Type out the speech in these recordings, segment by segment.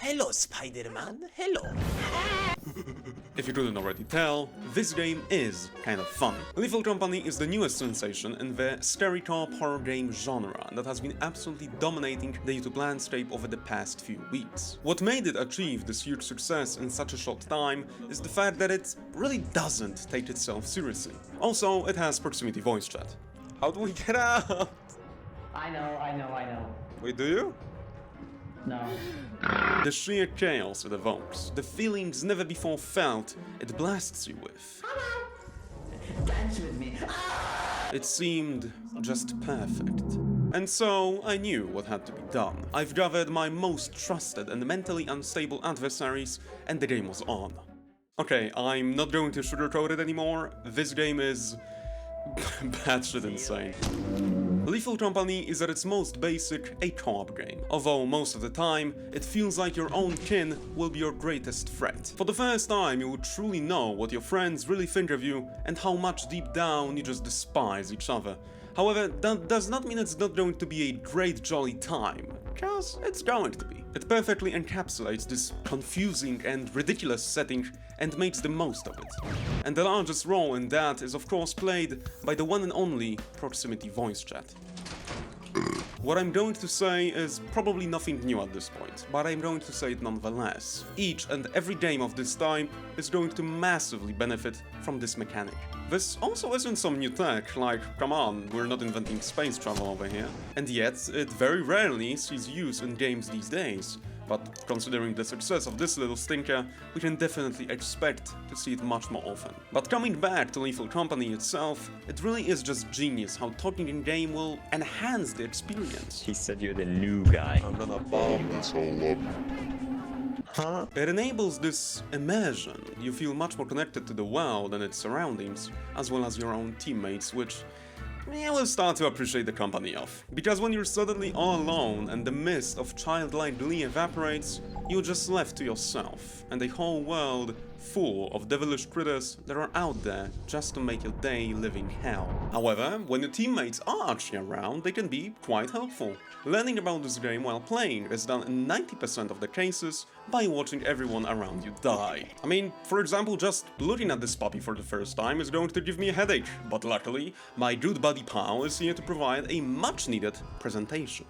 Hello, Spider-Man. Hello. If you couldn't already tell, this game is kind of funny. Lethal Company is the newest sensation in the scary co-op horror game genre that has been absolutely dominating the YouTube landscape over the past few weeks. What made it achieve this huge success in such a short time is the fact that it really doesn't take itself seriously. Also, it has proximity voice chat. How do we get out? I know. Wait, do you? No. The sheer chaos it evokes, the feelings never before felt, it blasts you with. Dance with me. It seemed just perfect. And so, I knew what had to be done. I've gathered my most trusted and mentally unstable adversaries, and the game was on. Okay, I'm not going to sugarcoat it anymore, this game is batshit insane. Lethal Company is at its most basic a co-op game, although most of the time it feels like your own kin will be your greatest threat. For the first time you will truly know what your friends really think of you and how much deep down you just despise each other. However, that does not mean it's not going to be a great jolly time, cause it's going to be. It perfectly encapsulates this confusing and ridiculous setting and makes the most of it. And the largest role in that is of course played by the one and only proximity voice chat. What I'm going to say is probably nothing new at this point, but I'm going to say it nonetheless. Each and every game of this type is going to massively benefit from this mechanic. This also isn't some new tech, like, come on, we're not inventing space travel over here. And yet, it very rarely sees use in games these days. But considering the success of this little stinker, we can definitely expect to see it much more often. But coming back to Lethal Company itself, it really is just genius how talking in-game will enhance the experience. He said you're the new guy. I'm gonna bomb this whole up. Huh? It enables this immersion. You feel much more connected to the world and its surroundings, as well as your own teammates, which you will start to appreciate the company of. Because when you're suddenly all alone and the mist of childlike glee evaporates, you're just left to yourself, and a whole world full of devilish critters that are out there just to make your day living hell. However, when your teammates are actually around, they can be quite helpful. Learning about this game while playing is done in 90% of the cases by watching everyone around you die. I mean, for example, just looking at this puppy for the first time is going to give me a headache, but luckily, my good buddy Pal is here to provide a much-needed presentation.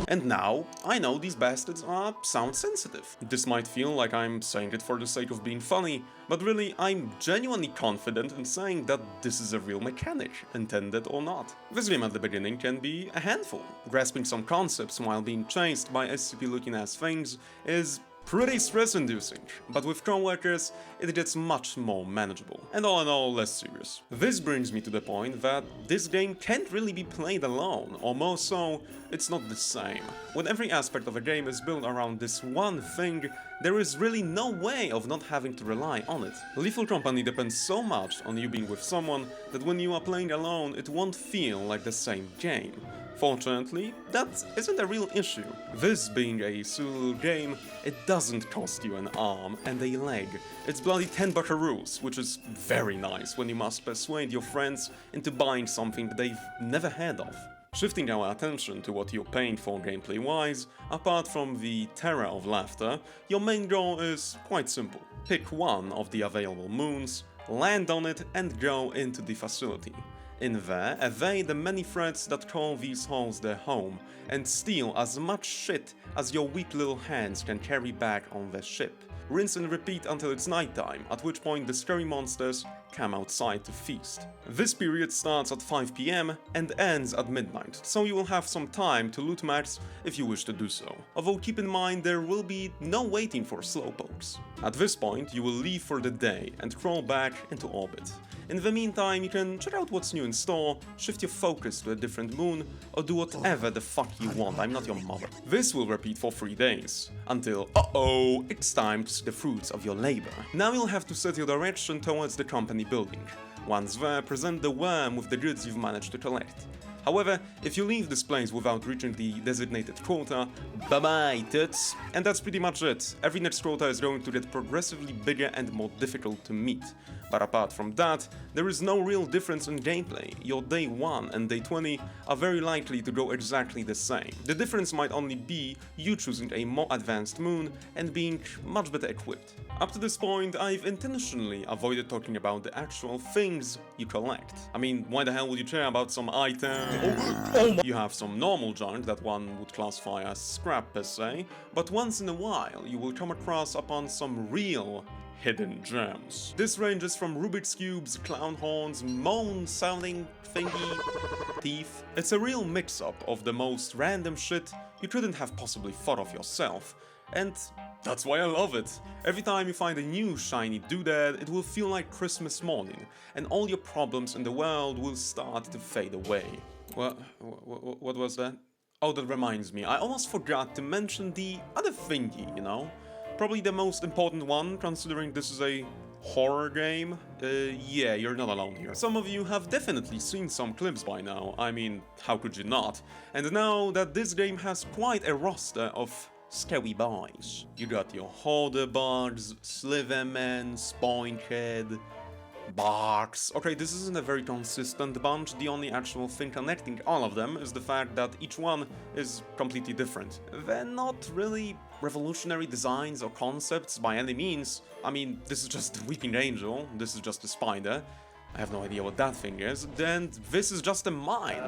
And now, I know these bastards are sound sensitive. This might feel like I'm saying it for the sake of being funny, but really I'm genuinely confident in saying that this is a real mechanic, intended or not. This game at the beginning can be a handful. Grasping some concepts while being chased by SCP-looking ass things is pretty stress-inducing, but with co-workers, it gets much more manageable, and all in all, less serious. This brings me to the point that this game can't really be played alone, or more so, it's not the same. When every aspect of a game is built around this one thing, there is really no way of not having to rely on it. Lethal Company depends so much on you being with someone that when you are playing alone, it won't feel like the same game. Fortunately, that isn't a real issue. This being a solo game, it doesn't cost you an arm and a leg. It's bloody 10 buckaroos, which is very nice when you must persuade your friends into buying something they've never heard of. Shifting our attention to what you're paying for gameplay-wise, apart from the terror of laughter, your main goal is quite simple. Pick one of the available moons, land on it and go into the facility. In there, evade the many threats that call these halls their home, and steal as much shit as your weak little hands can carry back on the ship. Rinse and repeat until it's nighttime, at which point the scary monsters come outside to feast. This period starts at 5 PM and ends at midnight, so you will have some time to loot max if you wish to do so. Although keep in mind there will be no waiting for slowpokes. At this point you will leave for the day and crawl back into orbit. In the meantime, you can check out what's new in store, shift your focus to a different moon, or do whatever the fuck you want, I'm not your mother. This will repeat for 3 days, until, uh-oh, it's time to see the fruits of your labor. Now you'll have to set your direction towards the company building. Once there, present the worm with the goods you've managed to collect. However, if you leave this place without reaching the designated quota, bye-bye tits! And that's pretty much it. Every next quota is going to get progressively bigger and more difficult to meet. But apart from that, there is no real difference in gameplay. Your day 1 and day 20 are very likely to go exactly the same. The difference might only be you choosing a more advanced moon and being much better equipped. Up to this point, I've intentionally avoided talking about the actual things you collect. I mean, why the hell would you care about some item? You have some normal junk that one would classify as scrap per se, but once in a while you will come across upon some real hidden gems. This ranges from Rubik's Cubes, clown horns, moan-sounding thingy teeth. It's a real mix-up of the most random shit you couldn't have possibly thought of yourself, and that's why I love it. Every time you find a new shiny doodad, it will feel like Christmas morning, and all your problems in the world will start to fade away. What was that? Oh, that reminds me, I almost forgot to mention the other thingy, you know? Probably the most important one, considering this is a horror game. Yeah, you're not alone here. Some of you have definitely seen some clips by now, I mean, how could you not? And now that this game has quite a roster of scary boys. You got your Hoarder Bugs, Sliverman, Spoinkhead, Barks. Okay, this isn't a very consistent bunch, the only actual thing connecting all of them is the fact that each one is completely different. They're not really revolutionary designs or concepts by any means. I mean, this is just a Weeping Angel, this is just a spider. I have no idea what that thing is, then this is just a mine.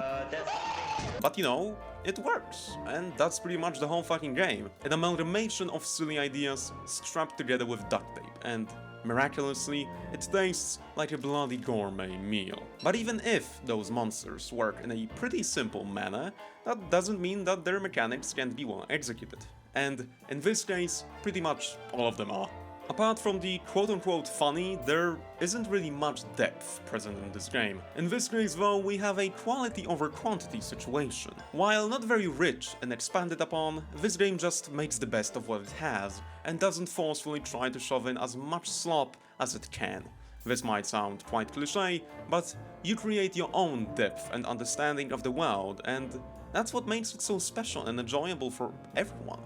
But you know, it works, and that's pretty much the whole fucking game. An amalgamation of silly ideas strapped together with duct tape, and miraculously, it tastes like a bloody gourmet meal. But even if those monsters work in a pretty simple manner, that doesn't mean that their mechanics can't be well executed. And in this case, pretty much all of them are. Apart from the quote-unquote funny, there isn't really much depth present in this game. In this case though, we have a quality over quantity situation. While not very rich and expanded upon, this game just makes the best of what it has, and doesn't forcefully try to shove in as much slop as it can. This might sound quite cliché, but you create your own depth and understanding of the world, and that's what makes it so special and enjoyable for everyone.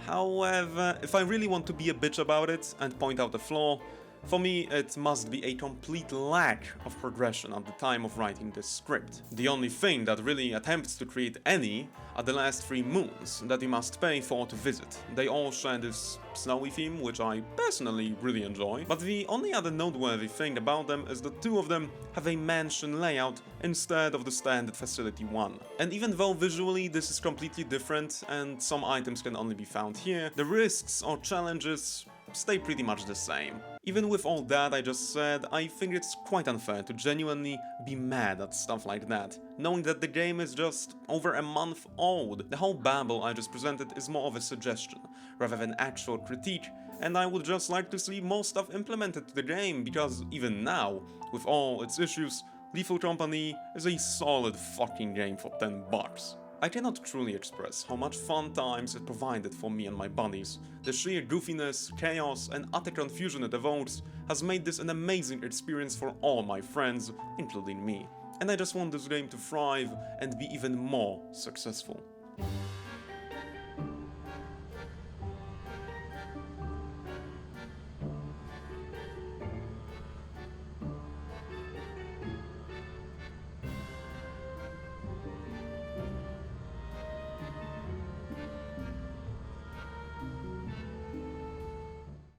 However, if I really want to be a bitch about it and point out a flaw, for me it must be a complete lack of progression at the time of writing this script. The only thing that really attempts to create any are the last 3 moons that you must pay for to visit. They all share this snowy theme, which I personally really enjoy, but the only other noteworthy thing about them is that 2 of them have a mansion layout instead of the standard facility one. And even though visually this is completely different and some items can only be found here, the risks or challenges stay pretty much the same. Even with all that I just said, I think it's quite unfair to genuinely be mad at stuff like that, knowing that the game is just over a month old. The whole babble I just presented is more of a suggestion, rather than actual critique, and I would just like to see more stuff implemented to the game, because even now, with all its issues, Lethal Company is a solid fucking game for $10. I cannot truly express how much fun times it provided for me and my buddies. The sheer goofiness, chaos, and utter confusion it evokes has made this an amazing experience for all my friends, including me. And I just want this game to thrive and be even more successful.